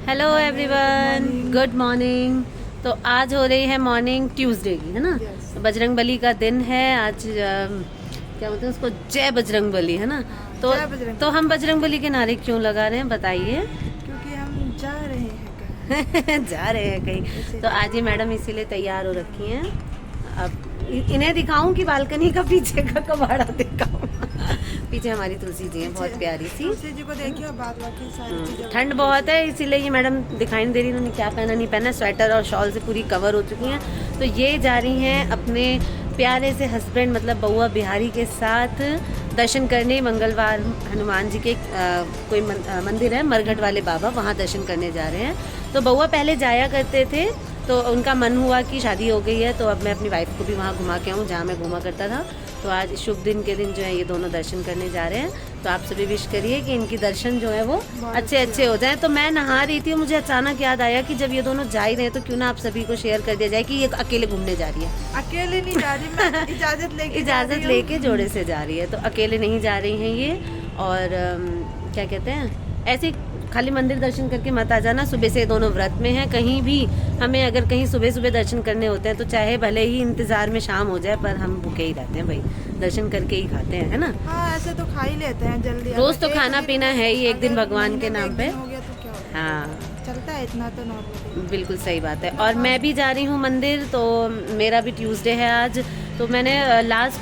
Hello everyone, good morning. तो आज हो रही है मॉर्निंग ट्यूसडे की, है ना। Yes. तो बजरंग बली का दिन है आज। क्या बोलते हैं उसको, जय बजरंग बली, है ना। तो जय बजरंग तो बली। हम बजरंग बली के नारे क्यों लगा रहे हैं बताइए। क्योंकि हम जा रहे हैं कहीं। जा रहे हैं कहीं। ऐसे। तो आज ये मैडम इसीलिए तैयार हो रखी हैं। अब इन्हें दिखाऊं कि बालकनी का पीछे का कबाड़ा दिखाऊं। पीछे हमारी तुलसी जी हैं, बहुत प्यारी सी। तुलसी जी को देखिए और बाद बाकी सारी चीजें। ठंड बहुत है, इसीलिए ये मैडम दिखाई नहीं दे रही, इन्होंने क्या पहना नहीं पहना, स्वेटर और शॉल से पूरी कवर हो चुकी हैं। तो ये जा रही हैं अपने प्यारे से हस्बैंड मतलब बउआ बिहारी के साथ दर्शन करने। मंगलवार हनुमान जी के कोई मंदिर है, मरघट वाले बाबा, वहाँ दर्शन करने जा रहे हैं। तो बउआ पहले जाया करते थे, तो उनका मन हुआ कि शादी हो गई है तो अब मैं अपनी वाइफ को भी वहाँ घुमा के आऊँ जहाँ मैं घूमा करता था। तो आज शुभ दिन के दिन जो है ये दोनों दर्शन करने जा रहे हैं। तो आप सभी विश करिए कि इनकी दर्शन जो है वो अच्छे अच्छे हो जाएं। तो मैं नहा रही थी और मुझे अचानक याद आया कि जब ये दोनों जा ही रहे हैं तो क्यों ना आप सभी को शेयर कर दिया जाए कि ये अकेले घूमने जा रही है। अकेले नहीं जा रही, मैं इजाजत लेके जोड़े से जा रही है। तो अकेले नहीं जा रही हैं ये। और क्या कहते हैं, ऐसे खाली मंदिर दर्शन करके मत आ जाना। सुबह से दोनों व्रत में हैं। कहीं भी हमें अगर कहीं सुबह सुबह दर्शन करने होते हैं तो चाहे भले ही इंतजार में शाम हो जाए पर हम भूखे ही रहते हैं भाई, दर्शन करके ही खाते हैं, है ना। हाँ, ऐसे तो खा ही लेते हैं जल्दी। रोज तो खाना पीना है ही, एक दिन भगवान के नाम पे। हो गया तो क्या होगा? हाँ चलता है इतना तो नॉर्मली। बिल्कुल सही बात है। और मैं भी जा रही हूँ मंदिर, तो मेरा भी ट्यूसडे है आज। तो मैंने लास्ट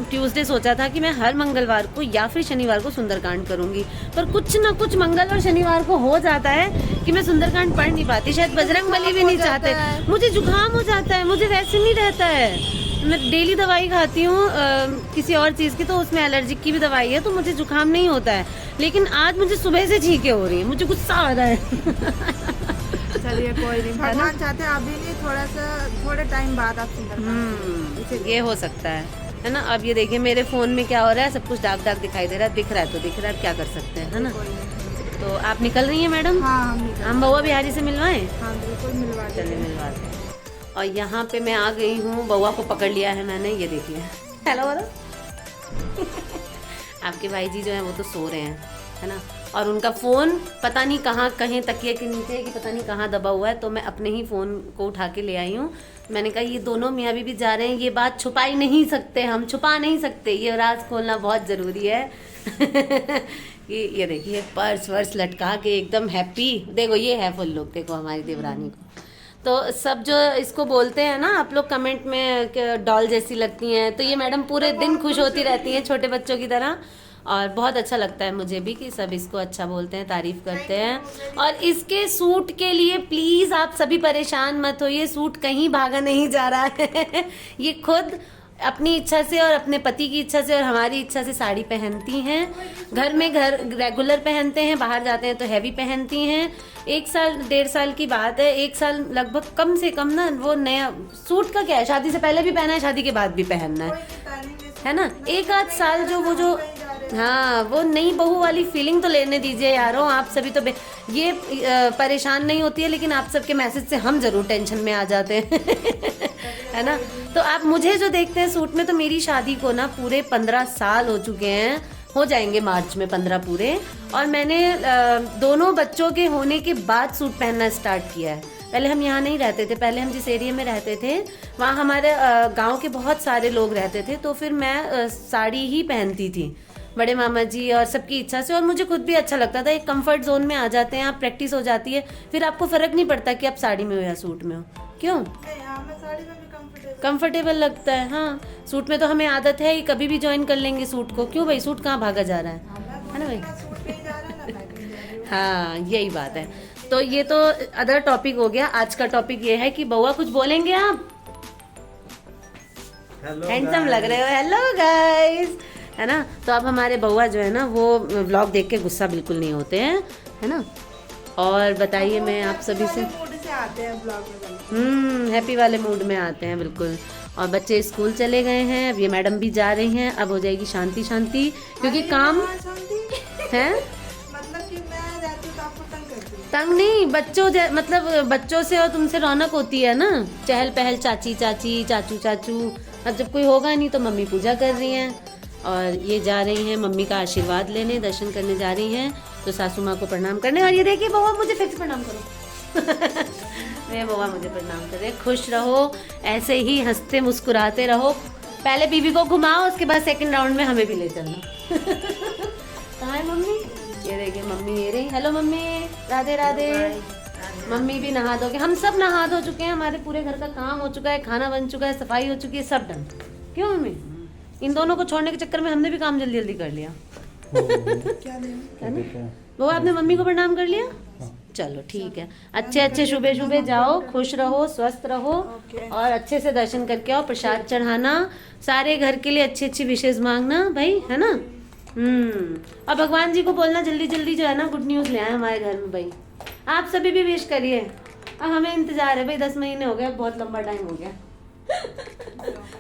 ट्यूसडे सोचा था कि मैं हर मंगलवार को या फिर शनिवार को सुंदरकांड करूंगी, पर कुछ ना कुछ मंगल और शनिवार को हो जाता है कि मैं सुंदरकांड पढ़ नहीं पाती। शायद बजरंग बली भी नहीं चाहते। मुझे जुकाम हो जाता है, मुझे वैसे नहीं रहता है। मैं डेली दवाई खाती हूँ किसी और चीज़ की, तो उसमें एलर्जिक की भी दवाई है, तो मुझे जुकाम नहीं होता है। लेकिन आज मुझे सुबह से छींके हो रही है, मुझे गुस्सा आ रहा है। चलिए कोई नहीं, भगवान चाहते हैं अभी नहीं, थोड़े टाइम बाद आप सुंदर। ये हो सकता है ना। अब ये देखिए मेरे फोन में क्या हो रहा है, सब कुछ दाग दाग दिखाई दे रहा है। दिख रहा है तो दिख रहा है, क्या कर सकते हैं, है ना। तो आप निकल रही हैं मैडम? हाँ, हम बउआ बिहारी से मिलवाएं? हाँ बिल्कुल, मिलवा चलिए मिलवाते हैं। और यहाँ पे मैं आ गई हूँ, बउआ को पकड़ लिया है मैंने, ये देखिए। हेलो बोलो। आपके भाई जी जो है वो तो सो रहे हैं, है ना। और उनका फ़ोन पता नहीं कहाँ, कहीं तकिए के नीचे कि पता नहीं कहाँ दबा हुआ है। तो मैं अपने ही फ़ोन को उठा के ले आई हूँ। मैंने कहा ये दोनों मियाँ बीवी जा रहे हैं, ये बात छुपा ही नहीं सकते, हम छुपा नहीं सकते, ये राज खोलना बहुत ज़रूरी है। ये देखिए पर्स वर्स लटका के एकदम हैप्पी। देखो ये है फुल लुक, देखो हमारी देवरानी को। तो सब जो इसको बोलते हैं ना आप लोग कमेंट में, डॉल जैसी लगती हैं, तो ये मैडम पूरे दिन खुश होती रहती हैं छोटे बच्चों की तरह। और बहुत अच्छा लगता है मुझे भी कि सब इसको अच्छा बोलते हैं, तारीफ करते हैं। और इसके सूट के लिए प्लीज आप सभी परेशान मत होइए, सूट कहीं भागा नहीं जा रहा है। ये खुद अपनी इच्छा से और अपने पति की इच्छा से और हमारी इच्छा से साड़ी पहनती हैं। घर में रेगुलर पहनते हैं, बाहर जाते हैं तो हैवी पहनती हैं। 1 साल 1.5 साल की बात है, 1 साल लगभग कम से कम ना, वो नया सूट का क्या है, शादी से पहले भी पहना है, शादी के बाद भी पहनना है ना। 1 आध साल जो हाँ वो नई बहू वाली फीलिंग तो लेने दीजिए यारों। आप सभी तो ये परेशान नहीं होती है, लेकिन आप सबके मैसेज से हम जरूर टेंशन में आ जाते हैं। है ना। तो आप मुझे जो देखते हैं सूट में, तो मेरी शादी को ना पूरे 15 साल हो चुके हैं, हो जाएंगे मार्च में 15 पूरे। और मैंने दोनों बच्चों के होने के बाद सूट पहनना स्टार्ट किया है। पहले हम यहाँ नहीं रहते थे, पहले हम जिस एरिया में रहते थे वहाँ हमारे गांव के बहुत सारे लोग रहते थे, तो फिर मैं साड़ी ही पहनती थी, बड़े मामा जी और सबकी इच्छा से। और मुझे खुद भी अच्छा लगता था, एक कंफर्ट जोन में आ जाते हैं आप, प्रैक्टिस हो जाती है, फिर आपको फर्क नहीं पड़ता कि आप साड़ी में हो या सूट में हो। क्यों? कंफर्टेबल लगता है। हाँ सूट में तो हमें आदत है ही, कभी भी ज्वाइन कर लेंगे सूट को। क्यों भाई, सूट कहाँ भागा जा रहा है ना भाई। हाँ यही बात है। तो ये तो अदर टॉपिक हो गया। आज का टॉपिक ये है कि बउआ कुछ बोलेंगे आप? हैंडसम लग रहे हो। हेलो गाइस, है ना। तो अब हमारे बउआ जो है ना वो व्लॉग देख के गुस्सा बिल्कुल नहीं होते हैं, है ना। और बताइए, मैं आप सभी से आते हैं ब्लॉग में, हैप्पी वाले मूड में आते हैं बिल्कुल। और बच्चे स्कूल चले गए हैं, अब ये मैडम भी जा रही हैं, अब हो जाएगी शांति शांति, क्योंकि काम है। मतलब कि मैं रहती हूँ तो आपको तंग करती हूँ। तंग नहीं, मतलब बच्चों से और तुमसे रौनक होती है ना, चहल पहल, चाची चाची, चाचू चाचू। अब जब कोई होगा नहीं तो मम्मी पूजा कर रही हैं और ये जा रही हैं मम्मी का आशीर्वाद लेने, दर्शन करने जा रही हैं। तो सासू माँ को प्रणाम करने। और ये देखिए बउआ मुझे फिर से प्रणाम करो। मेरे बउआ मुझे प्रणाम करे। खुश रहो, ऐसे ही हंसते मुस्कुराते रहो। पहले बीबी को घुमाओ, उसके बाद सेकंड राउंड में हमें भी ले चलना। कहाँ है मम्मी? ये देखिए मम्मी ये रही। Hello mummy, Radhe Radhe. Mummy भी नहा धो के, हम सब नहा धो चुके हैं, हमारे पूरे घर का काम हो चुका है, खाना बन चुका है, सफाई हो चुकी है, सब डन। क्यों मम्मी? इन दोनों को छोड़ने के चक्कर में हमने भी काम जल्दी जल्दी कर लिया। है ना? वो आपने मम्मी को प्रणाम कर लिया? चलो ठीक है। अच्छे सुबह सुबह जाओ, खुश रहो, स्वस्थ रहो और अच्छे से दर्शन करके आओ। प्रसाद चढ़ाना, सारे घर के लिए अच्छी अच्छी विशेष मांगना भाई, है ना। और भगवान जी को बोलना जल्दी जल्दी जो है ना गुड न्यूज़ ले आए हमारे घर में भाई। आप सभी भी विश करिए। अब हमें इंतजार है भाई, 10 महीने हो गए, बहुत लंबा टाइम हो गया।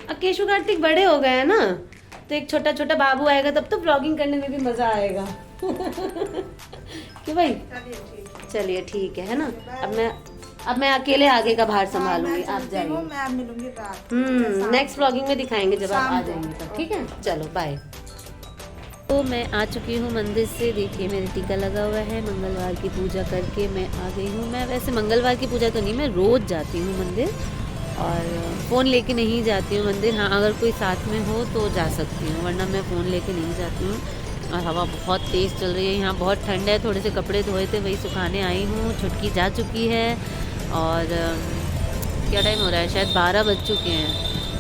अब केशु कार्तिक बड़े हो गए हैं ना, तो एक छोटा छोटा बाबू आएगा तब तो ब्लॉगिंग करने में भी मजा आएगा। क्यों भाई? चलिए ठीक है ना। अब मैं अकेले आगे का भार संभालूंगी, आप जाइए। मैं मिलूंगी रात। नेक्स्ट ब्लॉगिंग में दिखाएंगे जब आप आ जाएंगे तब, ठीक है। चलो बाय। तो मैं आ चुकी हूँ मंदिर से। देखिए मेरे टीका लगा हुआ है। मंगलवार की पूजा करके मैं आ गई हूँ। मैं वैसे मंगलवार की पूजा तो नहीं, मैं रोज़ जाती हूँ मंदिर और फ़ोन लेके नहीं जाती हूँ मंदिर। हाँ अगर कोई साथ में हो तो जा सकती हूँ, वरना मैं फ़ोन लेके नहीं जाती हूँ। और हवा बहुत तेज़ चल रही है, यहाँ बहुत ठंड है। थोड़े से कपड़े धोए थे, वही सुखाने आई हूँ। छुटकी जा चुकी है और क्या टाइम हो रहा है, शायद 12 बज चुके हैं।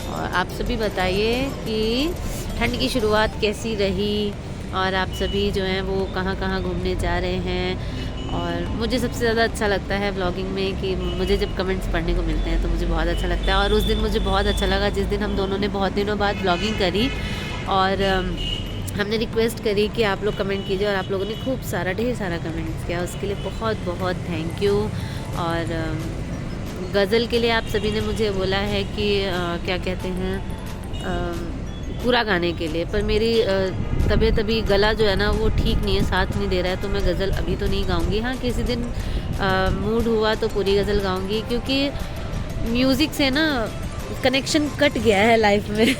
और आप सभी बताइए कि ठंड की शुरुआत कैसी रही और आप सभी जो हैं वो कहाँ कहाँ घूमने जा रहे हैं। और मुझे सबसे ज़्यादा अच्छा लगता है व्लॉगिंग में कि मुझे जब कमेंट्स पढ़ने को मिलते हैं तो मुझे बहुत अच्छा लगता है। और उस दिन मुझे बहुत अच्छा लगा जिस दिन हम दोनों ने बहुत दिनों बाद व्लॉगिंग करी और हमने रिक्वेस्ट करी कि आप लोग कमेंट कीजिए और आप लोगों ने खूब सारा ढेर सारा कमेंट्स किया, उसके लिए बहुत बहुत थैंक यू। और गज़ल के लिए आप सभी ने मुझे बोला है कि क्या कहते हैं पूरा गाने के लिए, पर मेरी तबीयत अभी गला जो है ना वो ठीक नहीं है, साथ नहीं दे रहा है, तो मैं गज़ल अभी तो नहीं गाऊंगी। हाँ किसी दिन मूड हुआ तो पूरी गज़ल गाऊंगी, क्योंकि म्यूज़िक से ना कनेक्शन कट गया है लाइफ में।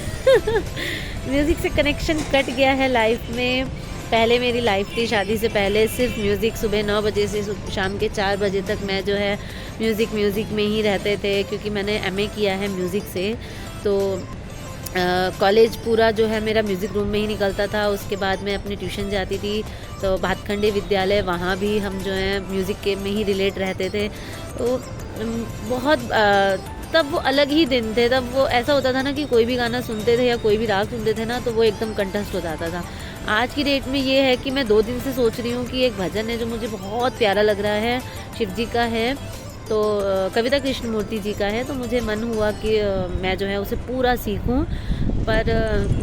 म्यूज़िक से कनेक्शन कट गया है लाइफ में। पहले मेरी लाइफ थी शादी से पहले सिर्फ म्यूज़िक, सुबह 9 बजे से शाम के 4 बजे तक मैं जो है म्यूज़िक में ही रहते थे, क्योंकि मैंने MA किया है म्यूज़िक से। तो कॉलेज पूरा जो है मेरा म्यूज़िक रूम में ही निकलता था। उसके बाद मैं अपनी ट्यूशन जाती थी तो भातखंडे विद्यालय, वहाँ भी हम जो है म्यूज़िक के में ही रिलेट रहते थे। तो बहुत तब वो अलग ही दिन थे। तब वो ऐसा होता था ना कि कोई भी गाना सुनते थे या कोई भी राग सुनते थे ना तो वो एकदम कंठस्थ हो जाता था। आज की डेट में ये है कि मैं 2 दिन से सोच रही हूँ कि एक भजन है जो मुझे बहुत प्यारा लग रहा है, शिव जी का है, तो कविता कृष्णमूर्ति जी का है। तो मुझे मन हुआ कि मैं जो है उसे पूरा सीखूं, पर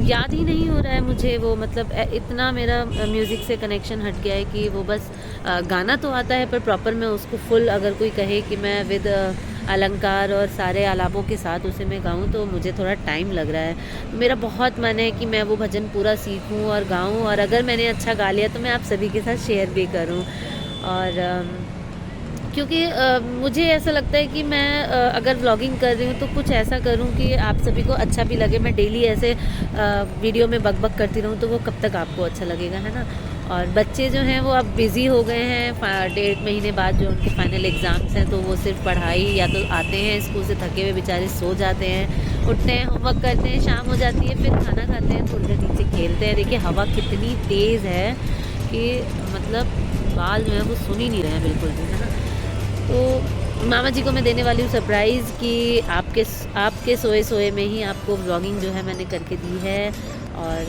याद ही नहीं हो रहा है मुझे वो, मतलब इतना मेरा म्यूज़िक से कनेक्शन हट गया है कि वो बस गाना तो आता है पर प्रॉपर मैं उसको फुल अगर कोई कहे कि मैं विद अलंकार और सारे आलापों के साथ उसे मैं गाऊं तो मुझे थोड़ा टाइम लग रहा है। मेरा बहुत मन है कि मैं वो भजन पूरा सीखूं और गाऊं, और अगर मैंने अच्छा गा लिया तो मैं आप सभी के साथ शेयर भी करूं। और क्योंकि मुझे ऐसा लगता है कि मैं अगर व्लॉगिंग कर रही हूँ तो कुछ ऐसा करूँ कि आप सभी को अच्छा भी लगे। मैं डेली ऐसे वीडियो में बक करती रहूँ तो वो कब तक आपको अच्छा लगेगा, है ना। और बच्चे जो हैं वो अब बिज़ी हो गए हैं। 1.5 महीने बाद जो उनके फाइनल एग्ज़ाम्स हैं तो वो सिर्फ पढ़ाई, या तो आते हैं स्कूल से थके हुए बेचारे सो जाते हैं, उठते हैं होमवर्क करते हैं, शाम हो जाती है, फिर खाना खाते हैं, थोड़ी देर नीचे खेलते हैं। देखिए हवा कितनी तेज़ है कि मतलब बाल जो है वो सुन ही नहीं रहे हैं बिल्कुल भी, है ना। तो मामा जी को मैं देने वाली हूँ सरप्राइज़ कि आपके सोए में ही आपको व्लॉगिंग जो है मैंने करके दी है। और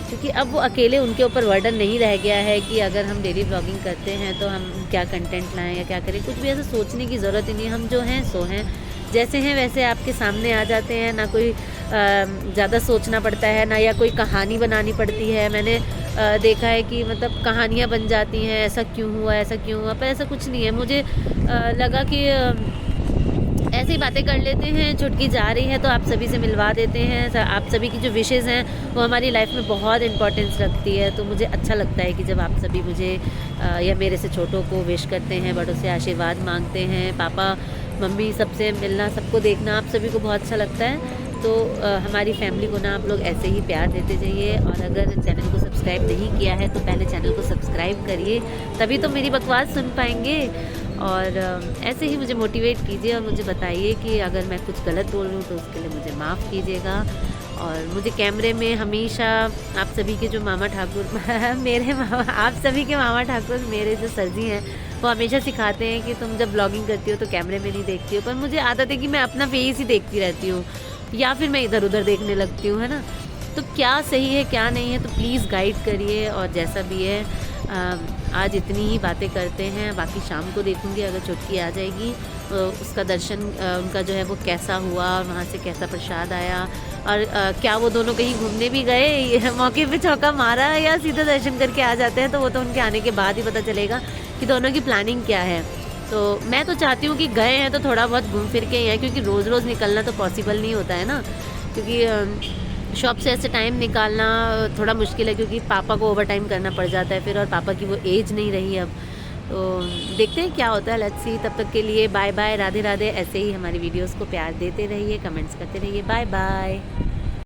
क्योंकि अब वो अकेले, उनके ऊपर वर्डन नहीं रह गया है कि अगर हम डेली व्लॉगिंग करते हैं तो हम क्या कंटेंट लाएं या क्या करें, कुछ भी ऐसा सोचने की ज़रूरत ही नहीं। हम जो हैं सो हैं, जैसे हैं वैसे आपके सामने आ जाते हैं। ना कोई ज़्यादा सोचना पड़ता है, ना या कोई कहानी बनानी पड़ती है। मैंने देखा है कि मतलब कहानियाँ बन जाती हैं, ऐसा क्यों हुआ, ऐसा क्यों हुआ, पर ऐसा कुछ नहीं है। मुझे लगा कि ऐसी बातें कर लेते हैं, छुटकी जा रही है तो आप सभी से मिलवा देते हैं। आप सभी की जो विशेज़ हैं वो हमारी लाइफ में बहुत इंपॉर्टेंस रखती है। तो मुझे अच्छा लगता है कि जब आप सभी मुझे या मेरे से छोटों को विश करते हैं, बड़ों से आशीर्वाद मांगते हैं, पापा मम्मी सबसे मिलना, सबको देखना आप सभी को बहुत अच्छा लगता है। तो हमारी फैमिली को ना आप लोग ऐसे ही प्यार देते जाइए, और अगर चैनल को सब्सक्राइब नहीं किया है तो पहले चैनल को सब्सक्राइब करिए, तभी तो मेरी बकवास सुन पाएंगे। और ऐसे ही मुझे मोटिवेट कीजिए और मुझे बताइए कि अगर मैं कुछ गलत बोल रही हूँ तो उसके लिए मुझे माफ़ कीजिएगा। और मुझे कैमरे में हमेशा आप सभी के जो मामा ठाकुर मेरे मामा, आप सभी के मामा ठाकुर, मेरे जो सर जी हैं, वो हमेशा सिखाते हैं कि तुम जब ब्लॉगिंग करती हो तो कैमरे में नहीं देखती हो, पर मुझे आदत है कि मैं अपना फेस ही देखती रहती हूँ, या फिर मैं इधर उधर देखने लगती हूँ, है ना। तो क्या सही है क्या नहीं है तो प्लीज़ गाइड करिए, और जैसा भी है आज इतनी ही बातें करते हैं, बाकी शाम को देखूँगी अगर चुटकी आ जाएगी उसका दर्शन उनका जो है वो कैसा हुआ, और वहाँ से कैसा प्रसाद आया, और क्या वो दोनों कहीं घूमने भी गए, मौके पे चौका मारा, या सीधा दर्शन करके आ जाते हैं, तो वो तो उनके आने के बाद ही पता चलेगा कि दोनों की प्लानिंग क्या है। तो मैं तो चाहती हूँ कि गए हैं तो थोड़ा बहुत घूम फिर के ही आए, क्योंकि रोज़ रोज़ निकलना तो पॉसिबल नहीं होता है ना, क्योंकि शॉप से ऐसे टाइम निकालना थोड़ा मुश्किल है, क्योंकि पापा को ओवर टाइम करना पड़ जाता है फिर, और पापा की वो एज नहीं रही अब। तो देखते हैं क्या होता है, लेट्स सी। तब तक के लिए बाय बाय, राधे राधे। ऐसे ही हमारी वीडियोस को प्यार देते रहिए, कमेंट्स करते रहिए। Bye bye.